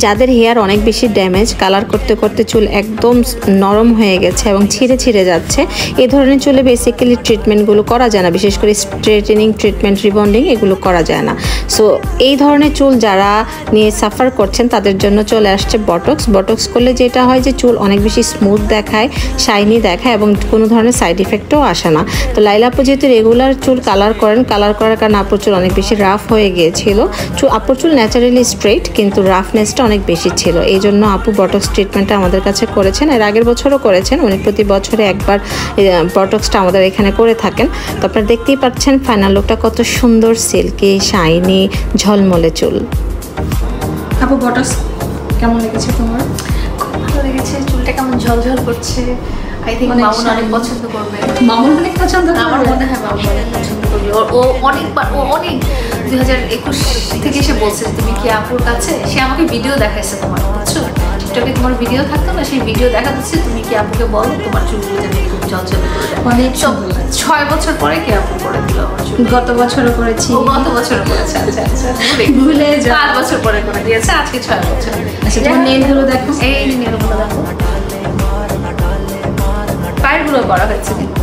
যাদের হেয়ার অনেক বেশি ড্যামেজ, কালার করতে করতে চুল একদম নরম হয়ে গেছে এবং ছিঁড়ে ছিঁড়ে যাচ্ছে, এই ধরনের চুলে বেসিক্যালি ট্রিটমেন্টগুলো করা যায় না, বিশেষ করে স্ট্রেটেনিং ট্রিটমেন্ট, রিবন্ডিং এগুলো করা যায় না। সো এই ধরনের চুল যারা নিয়ে সাফার করছেন তাদের জন্য চলে আসছে বটক্স। বটক্স করলে যেটা হয় যে চুল অনেক বেশি স্মুথ দেখায়, শাইনি দেখায় এবং কোনো ধরনের সাইড ইফেক্টও আসে না। তো লাইলা আপু যেহেতু রেগুলার চুল কালার করেন, কালার করার কারণে আপুর চুল অনেক বেশি রাফ হয়ে গিয়েছিল। আপুর চুল ন্যাচারালি স্ট্রেট কিন্তু রাফনেসটা অনেক বেশি ছিল, এই জন্য আপু বটক্স ট্রিটমেন্টটা আমাদের কাছে করেছেন। এর আগের বছরও করেছেন, উনি প্রতি বছরে একবার বটক্সটা আমাদের এখানে করে থাকেন। তো আপনারা দেখতেই পাচ্ছেন ফাইনাল লুকটা কত সুন্দর, সিল্কি, শাইনি, ঝলমলে চুল। আপু বটক্স কেমন লেগেছে তোমার? খুব ভালো লেগেছে, চুলটা কেমন ঝলঝল করছে। আই থিঙ্ক মামুন অনেক পছন্দ করবে। মামুন অনেক পছন্দ করবে, আমার মনে হয় মামুন অনেক পছন্দ করবে। ও অনেকবার, ও অনেক 2021 থেকে সে বলছে তুমি কি আপুর কাছে, সে আমাকে ভিডিও দেখাইছে তোমার, বুঝছো, টিকটকে তোমার ভিডিও থাকতো না, সেই ভিডিও দেখা দিচ্ছে তুমি কি আপুকে বলো তোমার চুলগুলো যেন খুব ঝলঝল করে দেয়। অনেক সব 6 বছর পরে কি আপু করে দিল আমার চুল। গত বছরও করেছি। ও গত বছর করেছে, আচ্ছা আচ্ছা ভুলে যাও। 5 বছর পরে করে দিয়েছে, আজকে 6 বছর। আচ্ছা তোমার নেলগুলো দেখো, এই নেলগুলো দেখো, পায়েরগুলো করা হয়েছে কিন্তু